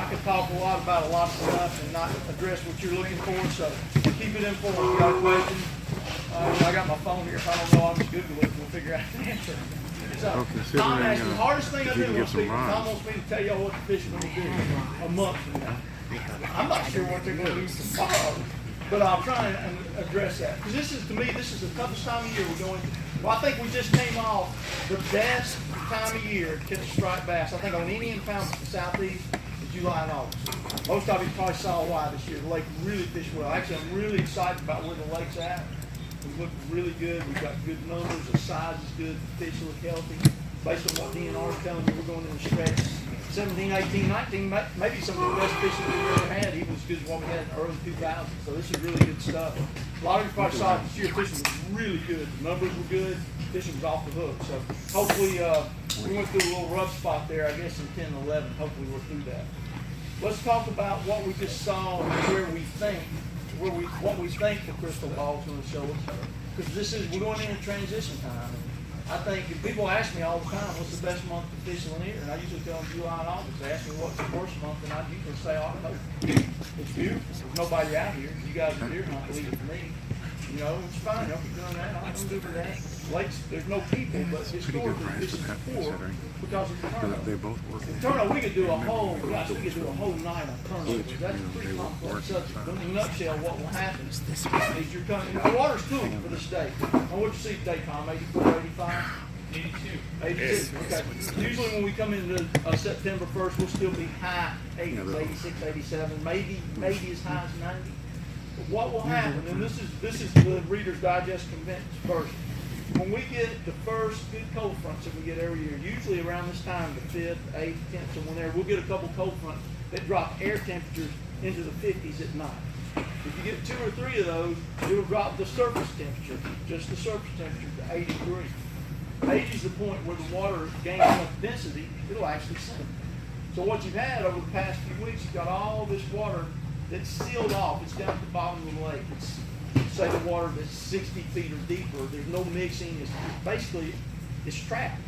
I could talk a lot about a lot of stuff and not address what you're looking for, so keep it informed. If you got a question, I got my phone here. If I don't know, I'll just Google it and we'll figure out the answer. So, Tom asked me, the hardest thing I do with people, Tom wants me to tell y'all what the fish are going to do a month from now. I'm not sure what they're going to do tomorrow, but I'll try and address that. Because this is, to me, this is the toughest time of year we're going. Well, I think we just came off the best time of year to catch striped bass. I think on any impound in the southeast is July and August. Most of you probably saw why this year. The lake really fished well. Actually, I'm really excited about where the lake's at. We look really good. We've got good numbers. The size is good. The fish look healthy. Based on what DNR is telling me, we're going in the stretch 17, 18, 19, maybe some of the best fishing we've ever had, even as good as what we had in the early 2000s. So this is really good stuff. A lot of you probably saw this year fishing was really good. The numbers were good. Fishing was off the hook. So hopefully we went through a little rough spot there, I guess, in 10 and 11. Hopefully we're through that. Let's talk about what we just saw and where we think, what we think the crystal ball is going to show us. Because we're going into transition time. I think if people ask me all the time, what's the best month to fish Lanier? And I usually tell them July and August. They ask me what's the worst month, and I usually say October. It's beautiful. There's nobody out here. You guys are here, not believe it for me. You know, it's fine. Y'all keep doing that. I'm going to do for that. Lakes, there's no people, but historically this is poor because of the turnover. They both work. The turnover, we could do a whole, gosh, we could do a whole night on turnovers. That's a pretty complex subject. But in a nutshell, what will happen is you're coming, the water's cool for the state. And what you see today, Tom, 84, 85? 82. Okay. Usually when we come into September 1st, we'll still be high 80s, 86, 87, maybe as high as 90. But what will happen, and this is the Reader's Digest condensed version. When we get the first good cold fronts that we get every year, usually around this time, the 5th, 8th, 10th, so whenever, we'll get a couple cold fronts that drop air temperatures into the 50s at night. If you get 2 or 3 of those, it'll drop the surface temperature, just the surface temperature, to 80 degrees. 80 is the point where the water gains enough density, it'll actually sink. So what you've had over the past few weeks, you've got all this water that's sealed off. It's down at the bottom of the lake. It's, say, the water that's 60 feet or deeper. There's no mixing. It's basically, it's trapped.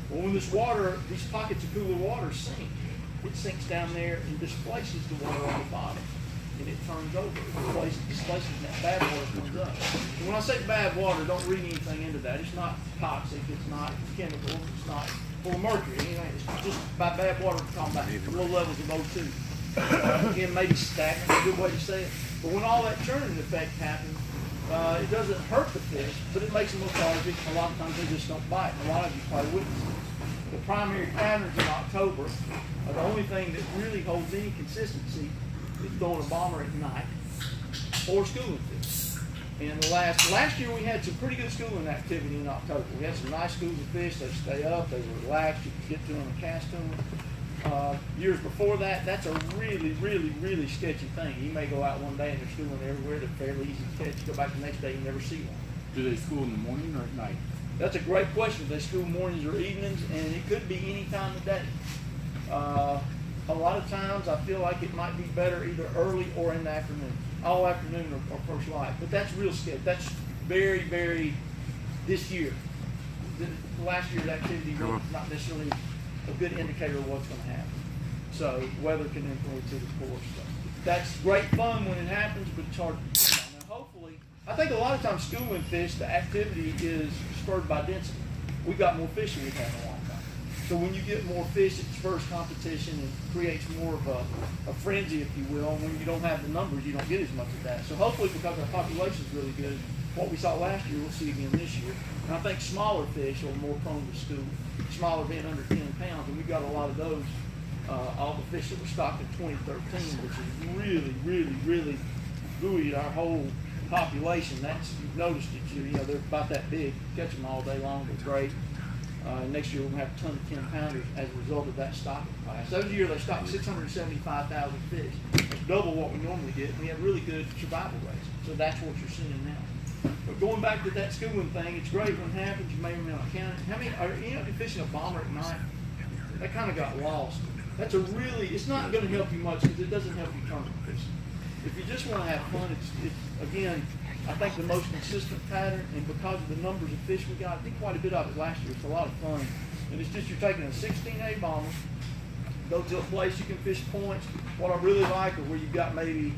Well, when this water, these pockets of cooler water sink, it sinks down there and displaces the water on the bottom. And it turns over. It displaces and that bad water comes up. So when I say bad water, don't read anything into that. It's not toxic. It's not chemical. It's not full of mercury. Anything. It's just by bad water, we're talking about low levels of O2. Again, maybe stagnant, a good way to say it. But when all that churning effect happens, it doesn't hurt the fish, but it makes them lethargic. A lot of times they just don't bite. And a lot of you probably witness it. The primary patterns in October are the only thing that really holds any consistency is throwing a bomber at night or schooling fish. And the last year we had some pretty good schooling activity in October. We had some nice schools of fish. They stay up, they were relaxed, you could get to them and cast to them. Years before that, that's a really sketchy thing. You may go out one day and they're schooling everywhere. They're fairly easy to catch. You go back the next day and never see one. Do they school in the morning or at night? That's a great question. They school mornings or evenings, and it could be any time of day. A lot of times I feel like it might be better either early or in the afternoon. All afternoon or first light. But that's real sketchy. That's very this year. The last year's activity was not necessarily a good indicator of what's going to happen. So weather can influence it, of course. So that's great fun when it happens, but it's hard to depend on. Now, hopefully, I think a lot of times schooling fish, the activity is spurred by density. We've got more fish than we've had in a long time. So when you get more fish, it spurs competition and creates more of a frenzy, if you will. And when you don't have the numbers, you don't get as much of that. So hopefully, because our population is really good, what we saw last year, we'll see again this year. And I think smaller fish are more prone to school. Smaller being under 10 pounds, and we've got a lot of those. All the fish that were stocked in 2013, which has really buoyed our whole population. That's, you've noticed it, you know, they're about that big. Catch them all day long, they're great. Next year we'll have a ton of 10 pounders as a result of that stocking class. That year they stocked 675,000 fish. That's double what we normally get. We have really good survival rates. So that's what you're seeing now. But going back to that schooling thing, it's great when it happens. You may or may not count it. How many are you fishing a bomber at night? That kind of got lost. That's a really, it's not going to help you much because it doesn't help you tournament fishing. If you just want to have fun, it's again, I think the most consistent pattern, and because of the numbers of fish we got, I think quite a bit of it last year. It's a lot of fun. And it's just you're taking a 16A bomber, go to a place you can fish points. What I really like are where you've got maybe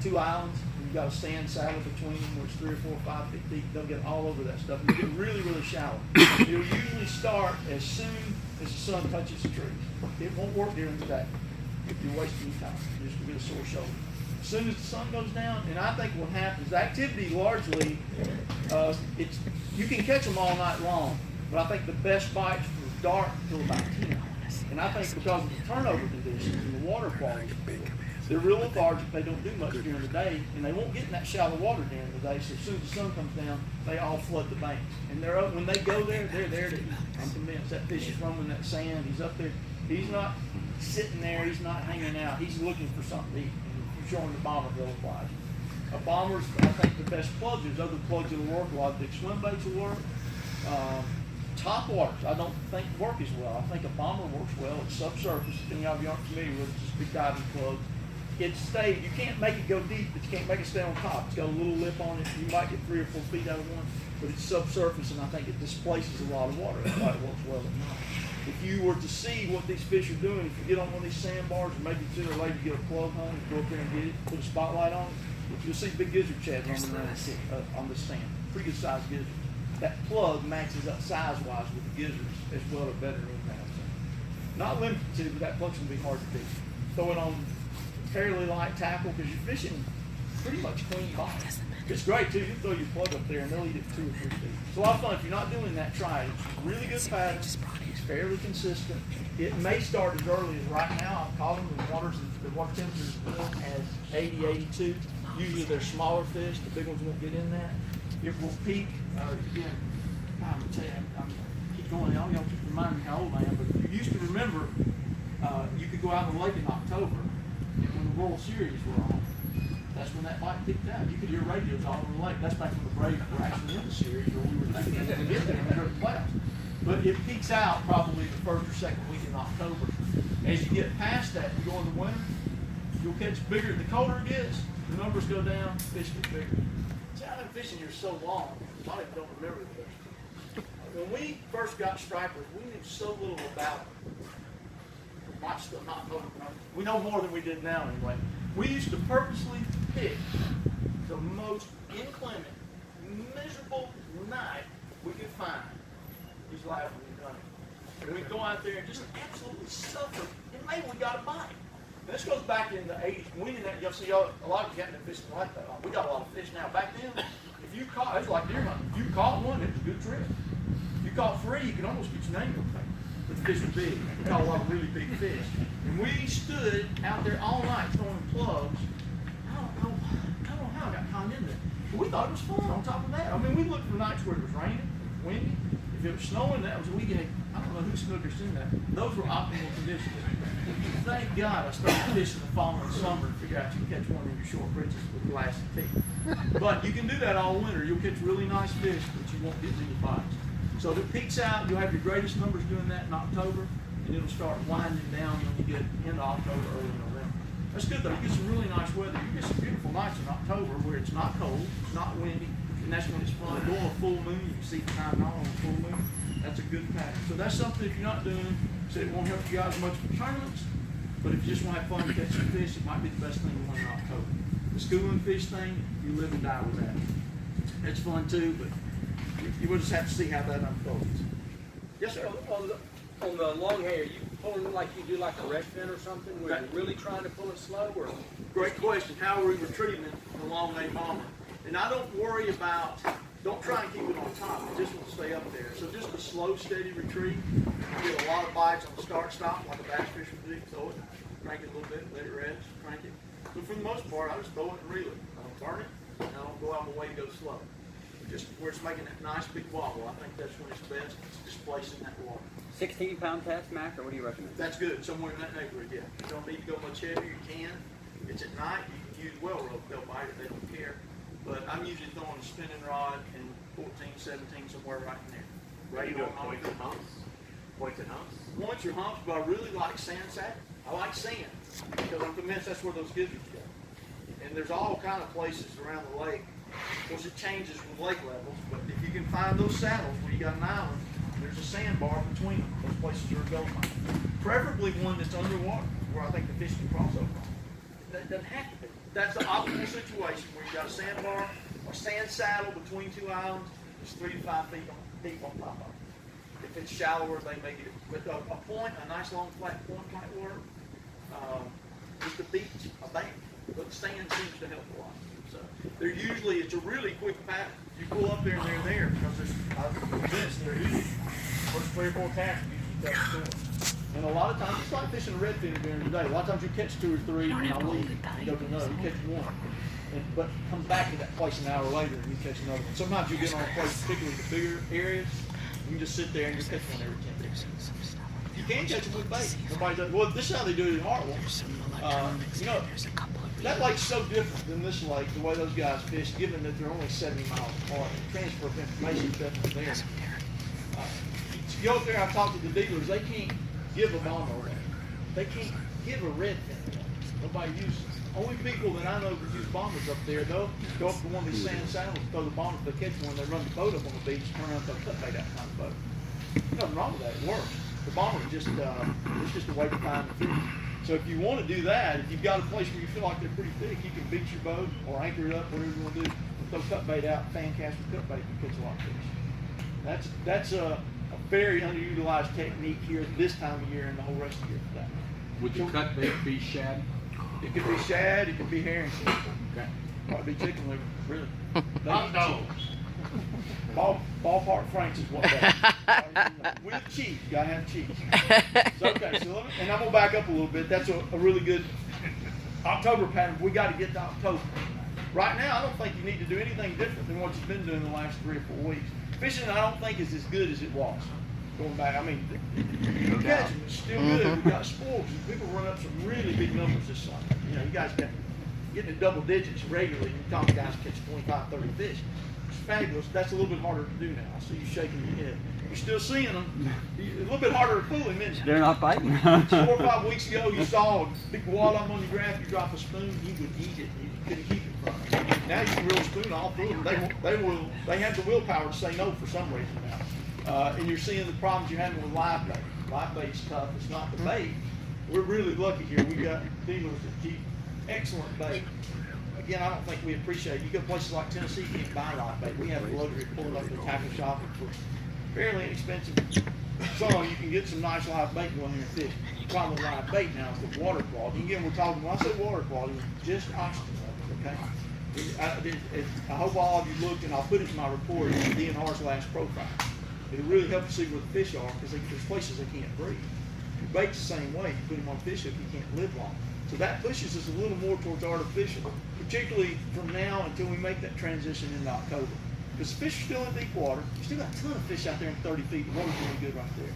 2 islands, and you've got a sand saddle between them where it's 3 or 4 or 5 feet deep. They'll get all over that stuff. You get really, really shallow. It'll usually start as soon as the sun touches the trees. It won't work during the day if you're wasting your time. You're just going to get a sore shoulder. As soon as the sun goes down, and I think what happens, the activity largely, you can catch them all night long, but I think the best bites from dark till about 10. And I think because of the turnover conditions and the water quality, they're real lethargic. They don't do much during the day, and they won't get in that shallow water during the day. So as soon as the sun comes down, they all flood the banks. And they're up, when they go there, they're there to eat. I'm convinced that fish is roaming that sand. He's up there. He's not sitting there. He's not hanging out. He's looking for something to eat. And showing the bomber bill applies. A bomber's, I think, the best plugs. There's other plugs that'll work. A lot of big swim baits will work. Top waters, I don't think work as well. I think a bomber works well. It's subsurface. If any of you aren't familiar with it, just big diving plug. It stays. You can't make it go deep, but you can't make it stay on top. It's got a little lip on it. You might get 3 or 4 feet out of one, but it's subsurface, and I think it displaces a lot of water. That's why it works well at night. If you were to see what these fish are doing, if you get on one of these sandbars, or maybe sooner or later you get a plug home, and go up there and get it, put a spotlight on it, you'll see big gizzard shad running around on the sand. Pretty good sized gizzards. That plug matches up size-wise with the gizzards as well or better than that. Not limited to, but that plug's going to be hard to do. Throw it on fairly light tackle because you're fishing pretty much clean bottom. It's great too. You throw your plug up there and they'll eat it 2 or 3 feet. It's a lot of fun. If you're not doing that, try it. It's really good pattern. It's fairly consistent. It may start as early as right now. I'm calling the water temperature is as 80, 82. Usually they're smaller fish. The big ones won't get in that. It will peak. Again, I'm gonna tell you, I'm keep going. Y'all keep reminding me how old I am. But you used to remember, you could go out in the lake in October, and when the World Series were on, that's when that bite peaked out. You could hear radios all over the lake. That's back when the Braves were actually in the series, or we were thinking they would get there and they're the playoffs. But it peaks out probably the 1st or 2nd week in October. As you get past that, you go in the winter, you'll catch bigger. The colder it gets, the numbers go down, fish get bigger. See, I've been fishing here so long, a lot of you don't remember this. When we first got stripers, we knew so little about them. Might still not know. We know more than we did now anyway. We used to purposely pick the most inclement, miserable night we could find. He's laughing when we've done it. And we'd go out there and just absolutely suffer, and maybe we got a bite. And this goes back in the 80s. We didn't have, you'll see, a lot of you haven't been fishing like that. We got a lot of fish now. Back then, if you caught, it was like deer hunting. If you caught one, it was a good trip. If you caught 3, you could almost get your name on it. But the fish were big. We caught a lot of really big fish. And we stood out there all night throwing plugs. I don't know how I got caught in there. But we thought it was fun on top of that. I mean, we looked for nights where it was raining, it was windy. If it was snowing, that was a weekend. I don't know who snookers in that. Those were optimal conditions. Thank God I started fishing the fall and summer to figure out you can catch one in your short britches with glassy teeth. But you can do that all winter. You'll catch really nice fish, but you won't get many bites. So if it peaks out, you'll have your greatest numbers doing that in October, and it'll start winding down when you get into October, early November. That's good though. You get some really nice weather. You get some beautiful nights in October where it's not cold, it's not windy, and that's when it's fun. Go on a full moon, you can see the time on a full moon. That's a good pattern. So that's something if you're not doing, so it won't help you guys much for tournaments, but if you just want to have fun and catch some fish, it might be the best thing to learn in October. The schooling fish thing, you live and die with that. It's fun too, but you will just have to see how that unfolds. Yes, sir. On the long hair, you pulling like you do like a red fin or something, where you're really trying to pull it slow, or? Great question. How are we retrieving the long hair bomber? And I don't worry about, don't try and keep it on top. It just will stay up there. So just a slow, steady retrieve. You get a lot of bites on the start stop, like a bass fish would do. Throw it, crank it a little bit, let it rest, crank it. But for the most part, I just throw it and reel it. I don't turn it, and I don't go out of my way to go slow. Just where it's making that nice big wobble, I think that's when it's best. It's displacing that water. 16-pound test, Mack, or what do you recommend? That's good, somewhere in that neighborhood, yeah. You don't need to go much heavier, you can. It's at night, you can use well rope, they'll bite it, they don't care. But I'm usually throwing a spinning rod and 14, 17, somewhere right in there. Right, you do points and humps? Points and humps? Points or humps, but I really like sand satin. I like sand, because I'm convinced that's where those gizzards go. And there's all kind of places around the lake. Of course, it changes with lake levels, but if you can find those saddles where you got an island, there's a sandbar between them. Those places are a gold mine. Preferably one that's underwater, where I think the fish can cross over. That doesn't have to be. That's the optimal situation where you got a sandbar or sand saddle between two islands. It's 3 to 5 feet deep on top of it. If it's shallower, they may get it. But a point, a nice long flat point might work. Just a beach, a bank. But sand seems to help a lot. So they're usually, it's a really quick pattern. You pull up there and they're there because they're easy. First 3 or 4 casts usually catch 2. And a lot of times, it's like fishing a redfin during the day. A lot of times you catch 2 or 3 and I'll leave. You go to another, you catch 1. But come back to that place an hour later and you catch another one. Sometimes you get on a place, particularly the bigger areas, you can just sit there and just catch one every 10 minutes. You can catch them with bait. Nobody does. Well, this is how they do it in Hartwell. You know, that lake's so different than this lake, the way those guys fish, given that they're only 70 miles apart. The transfer of information is definitely there. You go up there, I've talked to the dealers, they can't give a bomber away. They can't give a redfin away. Nobody uses it. Only people that I know that use bombers up there, they'll go up to one of these sand saddles, throw the bomber, if they catch one, they run the boat up on the beach, turn around and throw cut bait out kind of boat. There's nothing wrong with that, it works. The bomber is just, it's just a way to find the fish. So if you want to do that, if you've got a place where you feel like they're pretty thick, you can beach your boat or anchor it up, whatever you want to do, throw cut bait out, fan cast with cut bait, you catch a lot of fish. That's a very underutilized technique here this time of year and the whole rest of the year for that. Would the cut bait be shad? It could be shad, it could be herring. Okay. Might be chicken liver, really. Hot dogs. Ballpark Franks is what that is. With cheese, you gotta have cheese. So, okay, so and I'm gonna back up a little bit. That's a really good October pattern. We got to get to October. Right now, I don't think you need to do anything different than what you've been doing the last 3 or 4 weeks. Fishing, I don't think, is as good as it was. Going back, I mean, catching is still good. We got spoils. People run up some really big numbers this summer. You know, you guys got getting to double digits regularly. You talk guys catch 25, 30 fish. It's fabulous. That's a little bit harder to do now. I see you shaking your head. You're still seeing them. A little bit harder to fool him, isn't it? They're not biting. 4 or 5 weeks ago, you saw a big walleye on your graph. You drop a spoon, he would eat it. You couldn't keep it from him. Now you can reel a spoon all through them. They have the willpower to say no for some reason now. And you're seeing the problems you're having with live bait. Live bait's tough. It's not the bait. We're really lucky here. We got dealers that keep excellent bait. Again, I don't think we appreciate it. You go places like Tennessee, you can't buy live bait. We have the luxury of pulling up to the tackle shop for fairly inexpensive. So you can get some nice live bait going here and fish. The problem with live bait now is the water quality. Again, when I say water quality, just oxygen levels, okay? I hope all of you looked, and I'll put it in my report, in DNR's last profile. It'll really help you see where the fish are, because there's places they can't breathe. Your bait's the same way. You put them on fish hook, you can't live long. So that pushes us a little more towards artificial, particularly from now until we make that transition into October. Because the fish are still in deep water. You still got a ton of fish out there in 30 feet. The water's really good right there.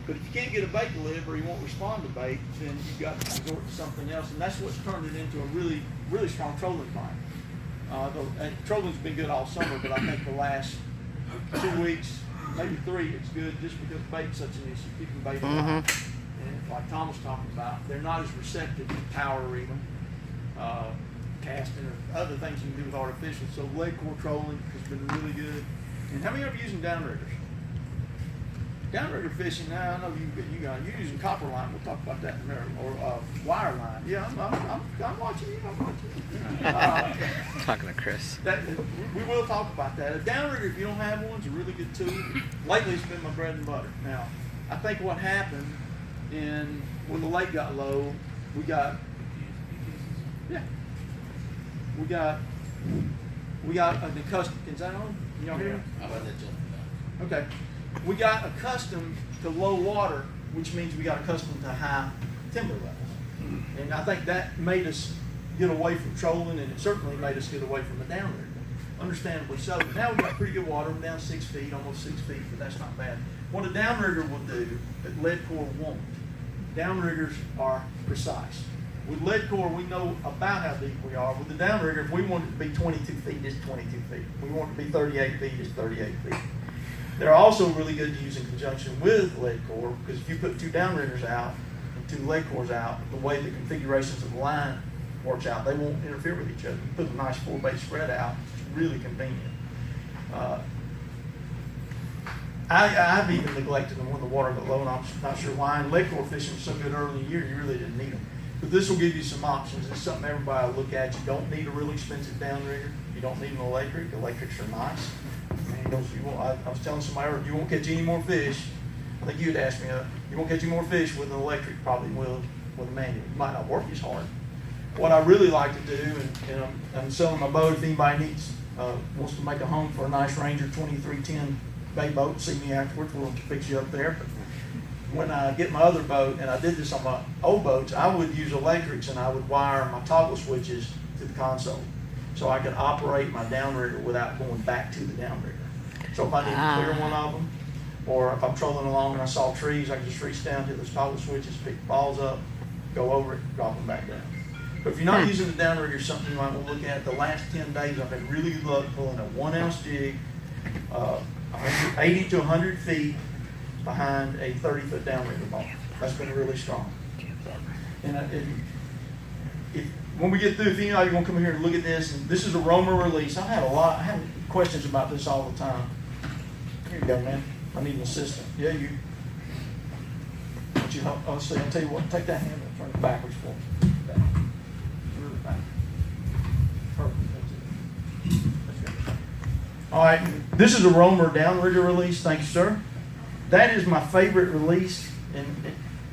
But if you can't get a bait to live, or you won't respond to bait, then you've got to resort to something else. And that's what's turned it into a really, really strong trolling line. Trolling's been good all summer, but I think the last 2 weeks, maybe 3, it's good just because bait's such an issue, keeping bait alive. And like Tom was talking about, they're not as receptive to power reeling, casting, or other things you can do with artificial. So lead core trolling has been really good. And how many of you are using downriggers? Downrigger fishing, now I know you're using copper line. We'll talk about that in a minute, or wire line. Yeah, I'm watching you. I'm watching you. Talking to Chris. We will talk about that. A downrigger, if you don't have one, is a really good tool. Lately, it's been my bread and butter. Now, I think what happened when the lake got low, we got an accustomed. Is that on? Y'all hear me? How about that jump? Okay. We got accustomed to low water, which means we got accustomed to high timber levels. And I think that made us get away from trolling, and it certainly made us get away from the downrigger. Understandably so. But now we've got pretty good water. We're down 6 feet, almost 6 feet, but that's not bad. What a downrigger will do that lead core won't. Downriggers are precise. With lead core, we know about how deep we are. With the downrigger, if we want it to be 22 feet, it's 22 feet. If we want it to be 38 feet, it's 38 feet. They're also really good to use in conjunction with lead core, because if you put 2 downriggers out and 2 lead cores out, the way the configurations of the line works out, they won't interfere with each other. You put a nice 4-bait spread out, it's really convenient. I've even neglected them when the water got low, and I'm not sure why. And lake core fishing was so good early in the year, you really didn't need them. But this will give you some options. It's something everybody will look at. You don't need a really expensive downrigger. You don't need an electric. Electrics are nice. And he goes, I was telling somebody earlier, you won't catch any more fish. I think you had asked me, you won't catch any more fish with an electric, probably will with a manual. It might not work as hard. What I really like to do, and I'm selling my boat if anybody wants to make a home for a nice Ranger 2310 bay boat, see me afterwards, we'll fix you up there. But when I get my other boat, and I did this on my old boats, I would use electrics and I would wire my toggle switches to the console so I could operate my downrigger without going back to the downrigger. So if I need to clear one of them, or if I'm trolling along and I saw trees, I can just reach down to those toggle switches, pick the balls up, go over it, drop them back down. But if you're not using the downrigger, something you might want to look at. The last 10 days, I've had really good luck pulling a 1 ounce jig, 80 to 100 feet behind a 30-foot downrigger ball. That's been really strong. And when we get through, if you know you're going to come here and look at this, and this is a roamer release. I have questions about this all the time. Here you go, man. I need an assistant. Yeah, you. I'll tell you what. Take that handle, turn it backwards for me. Back. Really back. Perfect. That's it. That's good. All right. This is a roamer downrigger release. Thank you, sir. That is my favorite release, and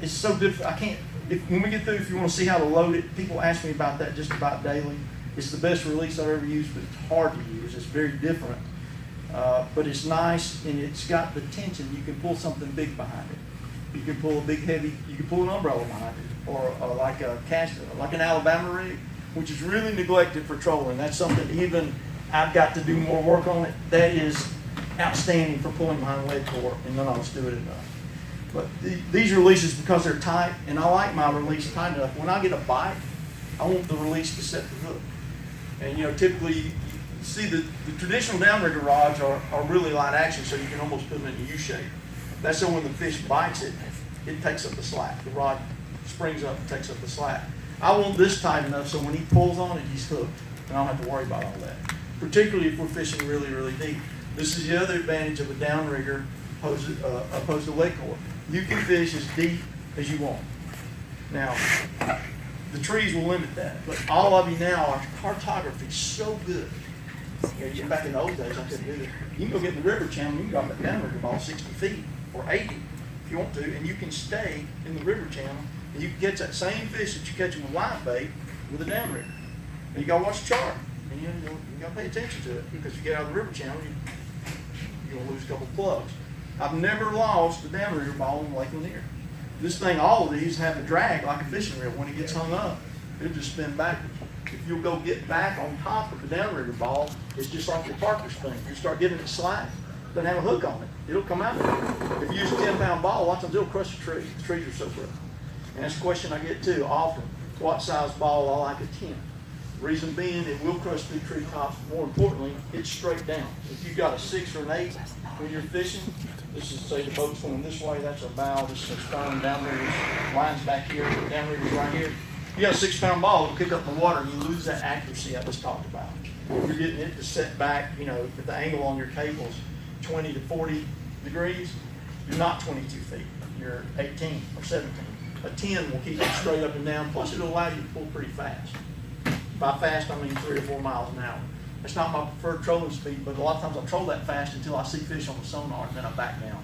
it's so different. I can't. When we get through, if you want to see how to load it, people ask me about that just about daily. It's the best release I've ever used, but it's hard to use. It's very different. But it's nice, and it's got the tension. You can pull something big behind it. You can pull a big heavy, you can pull an umbrella behind it, or like an Alabama rig, which is really neglected for trolling. That's something even I've got to do more work on it. That is outstanding for pulling behind lead core, and none of us do it enough. But these releases, because they're tight, and I like my release tight enough, when I get a bite, I want the release to set the hook. And typically, you see the traditional downrigger rods are really light action, so you can almost put them in a U shape. That's so when the fish bites it, it takes up the slack. The rod springs up and takes up the slack. I want this tight enough so when he pulls on it, he's hooked, and I don't have to worry about all that. Particularly if we're fishing really, really deep. This is the other advantage of a downrigger opposed to lead core. You can fish as deep as you want. Now, the trees will limit that, but all of you now, our cartography is so good. Back in the old days, I couldn't do this. You can go get in the river channel, you can drop that downrigger ball 60 feet or 80 if you want to, and you can stay in the river channel, and you can catch that same fish that you catch with live bait with a downrigger. And you gotta watch the chart, and you gotta pay attention to it, because if you get out of the river channel, you're gonna lose a couple plugs. I've never lost a downrigger ball in Lake Lanier. This thing, all of these have a drag like a fishing reel. When it gets hung up, it'll just spin backwards. If you'll go get back on top of the downrigger ball, it's just like the Parker's thing. You start getting it slack, it doesn't have a hook on it. It'll come out. If you use a 10-pound ball, a lot of times it'll crush the tree. The trees are so brittle. And that's a question I get too often. What size ball I like a 10? Reason being, it will crush through tree tops. More importantly, it's straight down. If you've got a 6 or an 8 when you're fishing, this is, say the boat's going this way, that's our bow, this is a stern, downriggers, lines back here, downriggers right here. You got a 6-pound ball, it'll pick up in the water, and you lose that accuracy I just talked about. If you're getting it to set back, if the angle on your cable is 20 to 40 degrees, you're not 22 feet, you're 18 or 17. A 10 will keep it straight up and down, plus it'll allow you to pull pretty fast. By fast, I mean 3 or 4 miles an hour. That's not my preferred trolling speed, but a lot of times I troll that fast until I see fish on the sonar, and then I back down.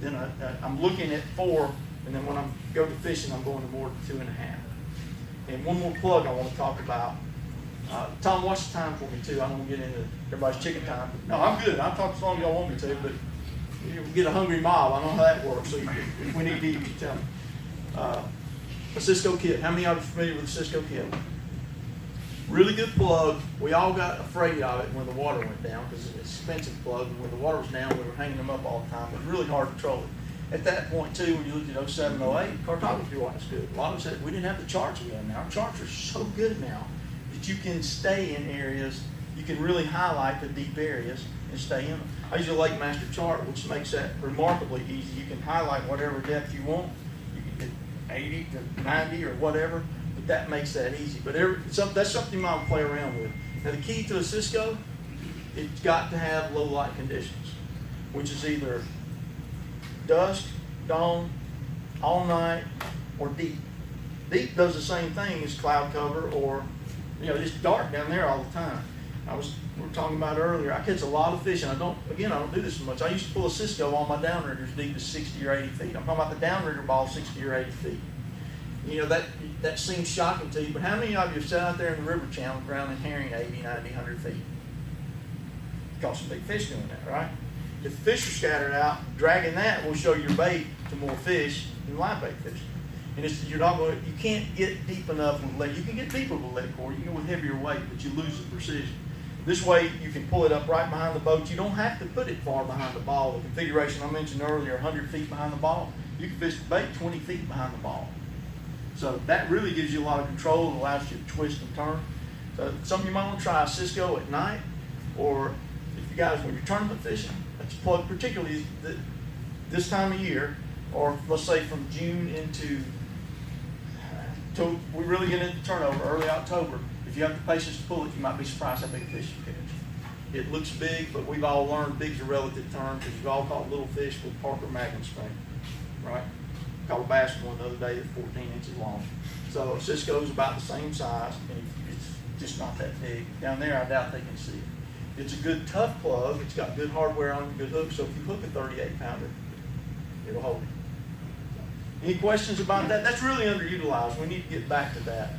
Then I'm looking at 4, and then when I go to fishing, I'm going to more than 2.5. And one more plug I want to talk about. Tom, watch the time for me too. I don't want to get into everybody's chicken time. No, I'm good. I'll talk as long as y'all want me to, but you get a hungry mob. I know how that works. So if we need to eat, you tell me. A Cisco kit. How many of you are familiar with the Cisco kit? Really good plug. We all got afraid of it when the water went down because it's an expensive plug. And when the water was down, we were hanging them up all the time. It was really hard to troll it. At that point, too, when you looked at 07, 08, cartography wasn't good. A lot of us said we didn't have the charts we have now. Our charts are so good now that you can stay in areas, you can really highlight the deep areas and stay in them. I use a Lake Master chart, which makes that remarkably easy. You can highlight whatever depth you want. You can get 80 to 90 or whatever. That makes that easy, but that's something you might play around with. Now the key to a Cisco, it's got to have low light conditions, which is either dusk, dawn, all night, or deep. Deep does the same thing as cloud cover, or it's dark down there all the time. We were talking about earlier, I catch a lot of fish, and I don't do this much. I used to pull a Cisco on my downriggers deep as 60 or 80 feet. I'm talking about the downrigger ball 60 or 80 feet. That seems shocking to you, but how many of you have sat out there in the river channel grounding herring 80, 90, 100 feet? Caught some big fish doing that, right? If the fish are scattered out, dragging that will show your bait to more fish than live bait fishing. And you can't get deep enough with lead. You can get deeper with lead core, you can go with heavier weight, but you lose the precision. This way, you can pull it up right behind the boat. You don't have to put it far behind the ball. The configuration I mentioned earlier, 100 feet behind the ball, you can fish the bait 20 feet behind the ball. So that really gives you a lot of control. It allows you to twist and turn. So something you might want to try, a Cisco at night, or if you guys, when you're tournament fishing, that's plugged particularly this time of year, or let's say from June till we really get into turnover, early October. If you have the patience to pull it, you might be surprised how big fish you catch. It looks big, but we've all learned big's a relative term because you've all caught little fish with Parker Magnum string, right? Caught a bass one the other day that's 14 inches long. So Cisco's about the same size, and it's just not that big. Down there, I doubt they can see it. It's a good tough plug. It's got good hardware on it, good hook. So if you hook a 38 pounder, it'll hold it. Any questions about that? That's really underutilized. We need to get back to that.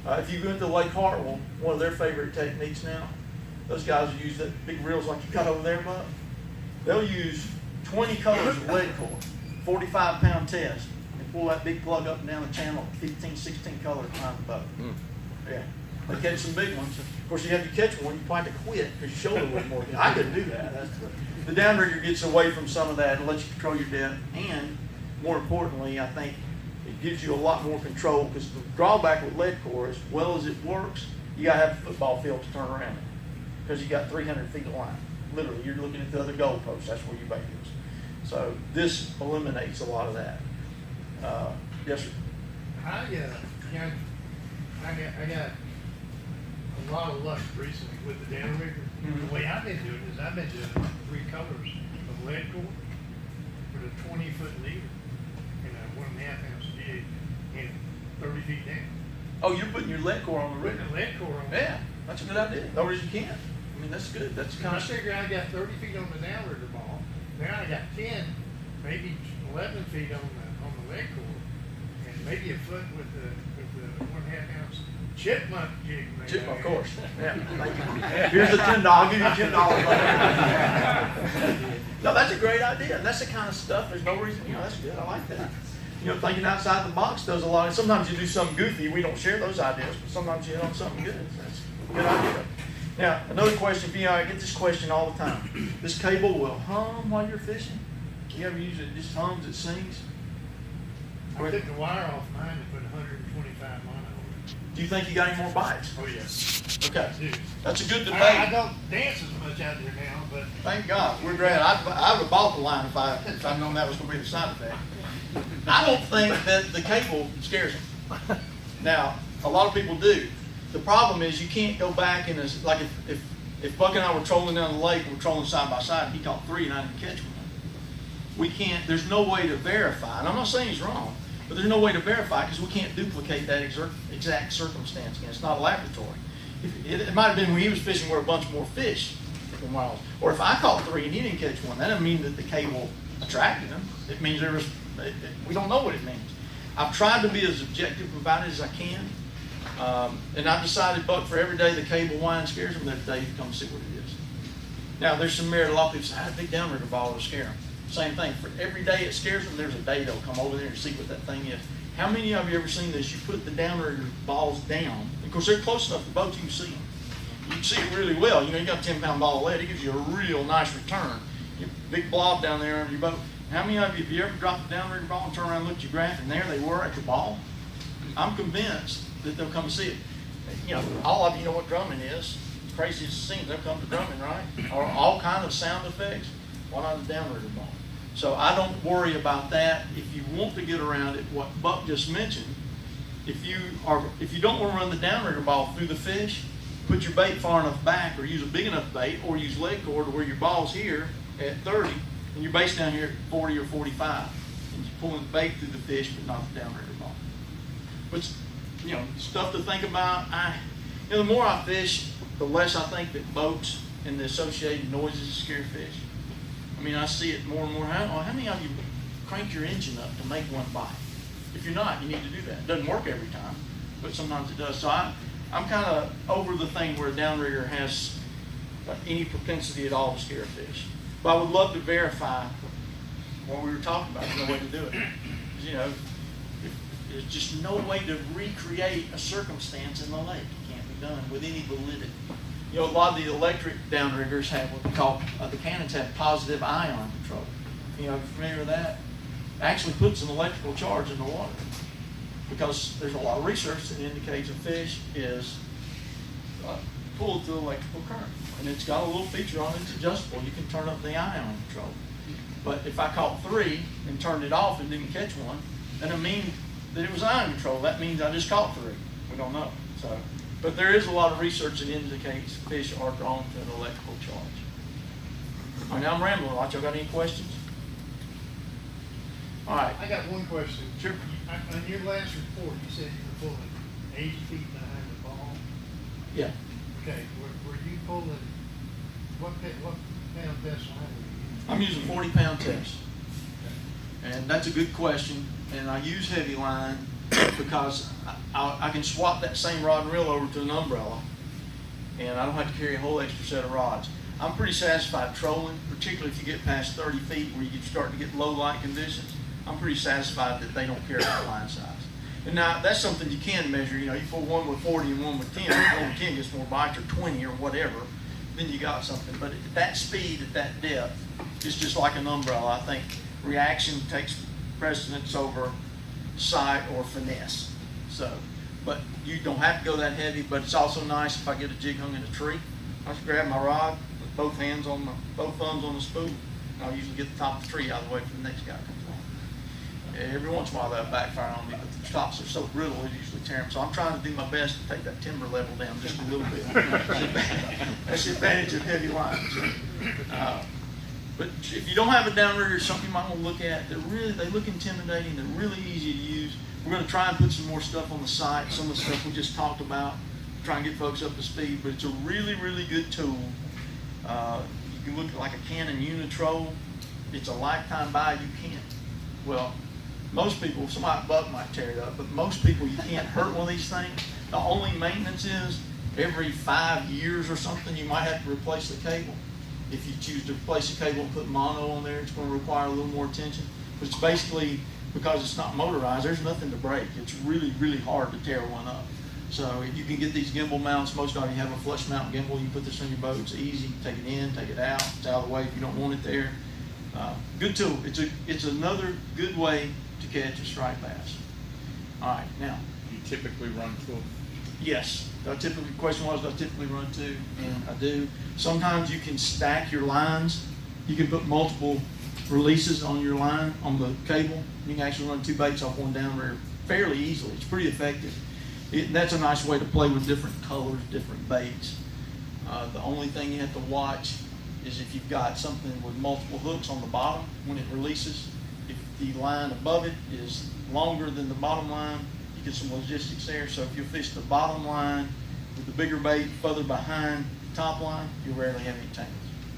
If you go into Lake Hartwell, one of their favorite techniques now, those guys will use that big reels like you got over there, Buck. They'll use 20 colors of lead core, 45-pound test, and pull that big plug up and down the channel, 15, 16 colors behind the boat. Yeah. They catch some big ones. Of course, you have to catch one, you probably have to quit because your shoulder was more. I couldn't do that. The downrigger gets away from some of that and lets you control your depth, and more importantly, I think it gives you a lot more control, because the drawback with lead core, as well as it works, you got to have a football field to turn around it, because you got 300 feet of line. Literally, you're looking at the other goalpost. That's where your bait is. So this eliminates a lot of that. Yes, sir. I got a lot of luck recently with the downrigger. Mm-hmm. The way I've been doing is I've been doing 3 colors of lead core with a 20-foot leader and a 1.5 ounce jig and 30 feet down. Oh, you're putting your lead core on the Putting rigger. the lead core on. Yeah, that's a good idea. No reason you can't. I mean, that's good. That's And kind I of. figure I got 30 feet on the downrigger ball. Now I got 10, maybe 11 feet on the lead core, and maybe a foot with the 1.5 ounce chipmunk jig. Chip, of course. Yeah. Thank you. Here's the $10. I'll give you $10 later. No, that's a great idea. And that's the kind of stuff. There's no reason. That's good. I like that. Thinking outside the box does a lot. Sometimes you do something goofy. We don't share those ideas, but sometimes you hit on something good. That's a good idea. Now, another question for you. I get this question all the time. This cable will hum while you're fishing? You ever use it? It just hums, it sings? I took the wire off mine and put 125 mono on it. Do you think you got any more bites? Oh, yes. Okay. Dude. That's a good debate. I don't dance as much out there now, but Thank God. We're glad. I would have bought the line if I'd known that was going to be the side effect. I don't think that the cable scares them. Now, a lot of people do. The problem is you can't go back and like if Buck and I were trolling down the lake, we're trolling side by side, and he caught 3 and I didn't catch one. We can't, there's no way to verify, and I'm not saying he's wrong, but there's no way to verify because we can't duplicate that exact circumstance again. It's not a laboratory. It might have been when he was fishing where a bunch more fish were miles. Or if I caught 3 and he didn't catch one, that doesn't mean that the cable attracted him. It means we don't know what it means. I've tried to be as objective about it as I can. And I've decided, Buck, for every day the cable whine scares them, that day you come see what it is. Now, there's some merit. A lot of people say, a big downrigger ball will scare them. Same thing. For every day it scares them, there's a day they'll come over there and see what that thing is. How many of you ever seen this? You put the downrigger balls down. Of course, they're close enough to the boat you can see them. You can see it really well. You got a 10-pound ball of lead. It gives you a real nice return. You have a big blob down there on your boat. How many of you, have you ever dropped the downrigger ball and turn around and looked at your graph, and there they were at the ball? I'm convinced that they'll come and see it. All of you know what drumming is. Crazy as it seems, they'll come to drumming, right? Or all kind of sound effects. Why not a downrigger ball? So I don't worry about that. If you want to get around it, what Buck just mentioned, if you don't want to run the downrigger ball through the fish, put your bait far enough back, or use a big enough bait, or use lead core to where your ball's here at 30, and your bait's down here at 40 or 45, and you're pulling the bait through the fish, but not the downrigger ball. But, you know, stuff to think about. The more I fish, the less I think that boats and the associated noises scare fish. I mean, I see it more and more. How many of you crank your engine up to make one bite? If you're not, you need to do that. It doesn't work every time, but sometimes it does. So I'm kind of over the thing where a downrigger has any propensity at all to scare fish. But I would love to verify what we were talking about. There's no way to do it. 'Cause, you know, there's just no way to recreate a circumstance in the lake. It can't be done with any validity. You know, a lot of the electric downriggers have what we call, the cannons have positive ion control. You know, familiar with that? It actually puts an electrical charge in the water because there's a lot of research that indicates a fish is pulled through electrical current. And it's got a little feature on it, it's adjustable. You can turn up the ion control. But if I caught 3 and turned it off and didn't catch one, then it means that it was ion control. That means I just caught 3. We don't know. So, but there is a lot of research that indicates fish are drawn to an electrical charge. All right, now I'm rambling a lot. Y'all got any questions? All right. I got one question. Sure. On your last report, you said you were pulling 80 feet behind the ball. Yeah. Okay, were you pulling, what pound test line were you using? I'm using 40-pound test. And that's a good question. And I use heavy line because I can swap that same rod and reel over to an umbrella, and I don't have to carry a whole extra set of rods. I'm pretty satisfied trolling, particularly if you get past 30 feet where you start to get low light conditions. I'm pretty satisfied that they don't carry that line size. And now that's something you can measure. You know, you pull one with 40 and one with 10. If one with 10 gets more bites or 20 or whatever, then you got something. But at that speed, at that depth, it's just like an umbrella. I think reaction takes precedence over sight or finesse. So, but you don't have to go that heavy. But it's also nice if I get a jig hung in a tree. I just grab my rod with both thumbs on the spool. I'll usually get the top of the tree out of the way for the next guy comes along. Every once in a while that'll backfire on me, but the tops are so brittle it usually tear them. So I'm trying to do my best to take that timber level down just a little bit. That's the advantage of heavy lines. But if you don't have a downrigger, something you might want to look at. They look intimidating. They're really easy to use. We're going to try and put some more stuff on the site. Some of the stuff we just talked about, try and get folks up to speed. But it's a really, really good tool. You can look at like a Canon Unitrol. It's a lifetime buy. You can't. Well, most people, somebody buck might tear it up, but most people you can't hurt one of these things. The only maintenance is every 5 years or something you might have to replace the cable. If you choose to replace the cable and put mono on there, it's going to require a little more attention. But it's basically, because it's not motorized, there's nothing to break. It's really, really hard to tear one up. So you can get these gimbal mounts. Most of you have a flush mount gimbal. You put this on your boat. It's easy. Take it in, take it out. It's out of the way if you don't want it there. Good tool. It's another good way to catch a striped bass. All right, now. You typically run 12. Yes. The question was, do I typically run 2? And I do. Sometimes you can stack your lines. You can put multiple releases on your line, on the cable. You can actually run 2 baits off one downrigger fairly easily. It's pretty effective. That's a nice way to play with different colors, different baits. The only thing you have to watch is if you've got something with multiple hooks on the bottom when it releases. If the line above it is longer than the bottom line, you get some logistics there. So if you fish the bottom line with the bigger bait further behind the top line, you rarely have any tangles.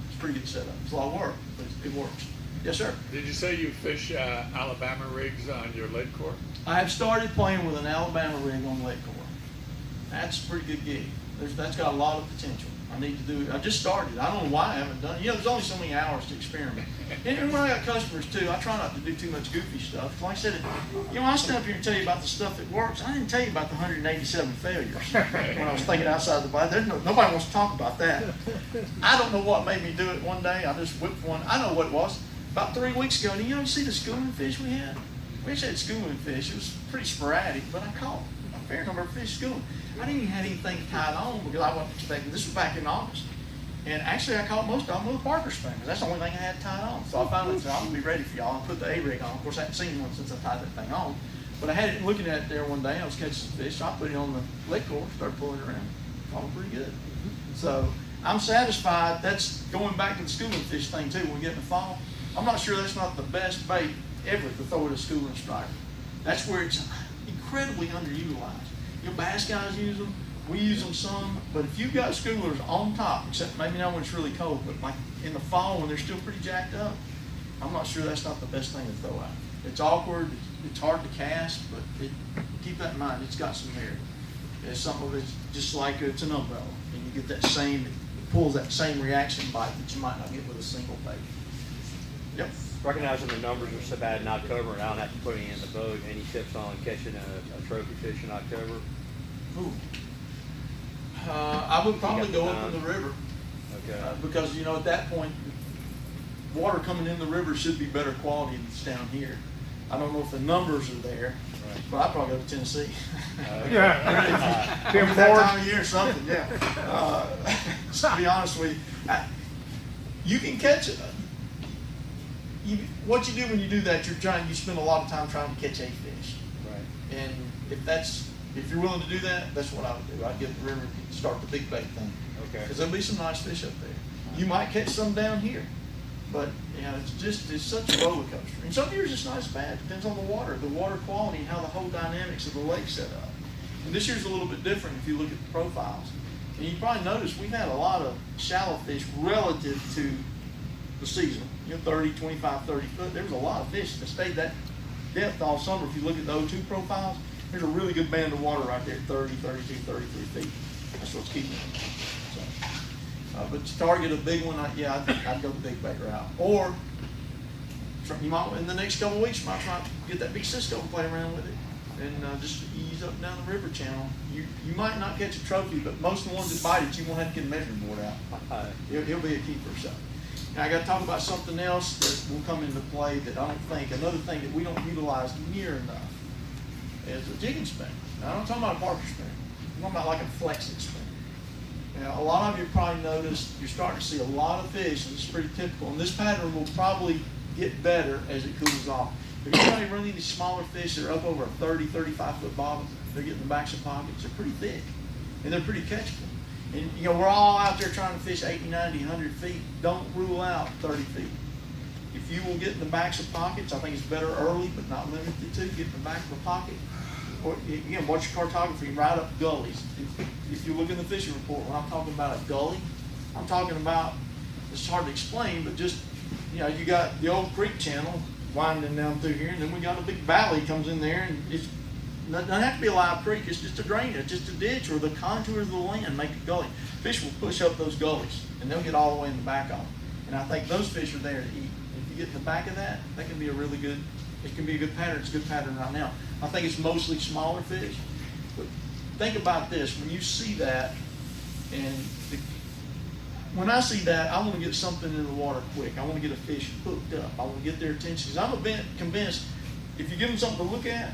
It's a pretty good setup. It's a lot of work, but it works. Yes, sir. Did you say you fish Alabama rigs on your lead core? I have started playing with an Alabama rig on lead core. That's a pretty good gig. That's got a lot of potential. I need to do it. I just started. I don't know why I haven't done it. You know, there's only so many hours to experiment. And when I got customers too, I try not to do too much goofy stuff. Like I said, you know, I stand up here and tell you about the stuff that works. I didn't tell you about the 187 failures when I was thinking outside the box. Nobody wants to talk about that. I don't know what made me do it one day. I just whipped one. I know what it was. About 3 weeks ago, you see the schooling fish we had? We actually had schooling fish. It was pretty sporadic, but I caught a fair number of fish schooling. I didn't even have anything tied on because I wasn't expecting. This was back in August. And actually, I caught most of them with Parker spinners. That's the only thing I had tied on. So I finally said, I'm going to be ready for y'all. I put the A-rig on. Of course, I hadn't seen one since I tied that thing on. But I had it looking at it there one day. I was catching some fish. So I put it on the lead core, started pulling it around. Caught it pretty good. So I'm satisfied. That's going back to the schooling fish thing, too. When we get in the fall, I'm not sure that's not the best bait ever to throw at a schooling striker. That's where it's incredibly underutilized. You know, bass guys use them, we use them some, but if you've got schoolers on top, except maybe now when it's really cold, but like in the fall when they're still pretty jacked up, I'm not sure that's not the best thing to throw out. It's awkward, it's hard to cast, but keep that in mind, it's got some merit. It's something that's just like it's an umbrella, and you get that same, it pulls that same reaction bite that you might not get with a single bait. Yep. Recognizing the numbers are so bad in October, and I don't have to put any in the boat, any tips on catching a trophy fish in October? Ooh. I would probably go up in the river. Okay. Because, you know, at that point, water coming in the river should be better quality than it's down here. I don't know if the numbers are there, but I'd probably go to Tennessee. Yeah. Maybe that time of year or something, yeah. To be honest with you, you can catch it. What you do when you do that, you spend a lot of time trying to catch a fish. Right. And if you're willing to do that, that's what I would do. I'd get the river and start the big bait thing. Okay. Because there'll be some nice fish up there. You might catch some down here, but you know, it's such a roller coaster. And some years it's not as bad. Depends on the water quality, and how the whole dynamics of the lake set up. And this year's a little bit different if you look at the profiles. And you probably noticed we've had a lot of shallow fish relative to the season. You know, 30, 25, 30 foot. There was a lot of fish that stayed that depth all summer. If you look at the O2 profiles, there's a really good band of water right there, 30, 32, 33 feet. That's what's keeping it. So, but to target a big one, I'd go the big bait route. Or you might, in the next couple of weeks, you might try to get that big Cisco and play around with it, and just ease up and down the river channel. You might not catch a trophy, but most of the ones that bite it, you won't have to get a measuring board out. He'll be a keeper. So. Now I got to talk about something else that will come into play that I don't think, another thing that we don't utilize near enough is a jigging spinner. Now I'm not talking about a Parker spinner. I'm talking about like a flexing spinner. Now a lot of you probably noticed you're starting to see a lot of fish, and it's pretty typical. And this pattern will probably get better as it cools off. If you're trying to run these smaller fish that are up over a 30, 35 foot bottom, they're getting the backs of pockets. They're pretty thick, and they're pretty catchable. And, you know, we're all out there trying to fish 80, 90, 100 feet. Don't rule out 30 feet. If you will get in the backs of pockets, I think it's better early, but not limited to. Get in the back of a pocket. Or, again, watch your cartography right up gullies. If you look in the fishing report, when I'm talking about a gully, I'm talking about, it's hard to explain, but just, you know, you got the old creek channel winding down through here, and then we got a big valley comes in there, and it's doesn't have to be a live creek, it's just a drain, it's just a ditch, or the contours of the land make a gully. Fish will push up those gullies, and they'll get all the way in the back of them. And I think those fish are there to eat. If you get in the back of that, that can be a really good, it can be a good pattern. It's a good pattern right now. I think it's mostly smaller fish, but think about this, when you see that, and when I see that, I want to get something in the water quick. I want to get a fish hooked up. I want to get their attention. Because I'm convinced if you give them something to look at,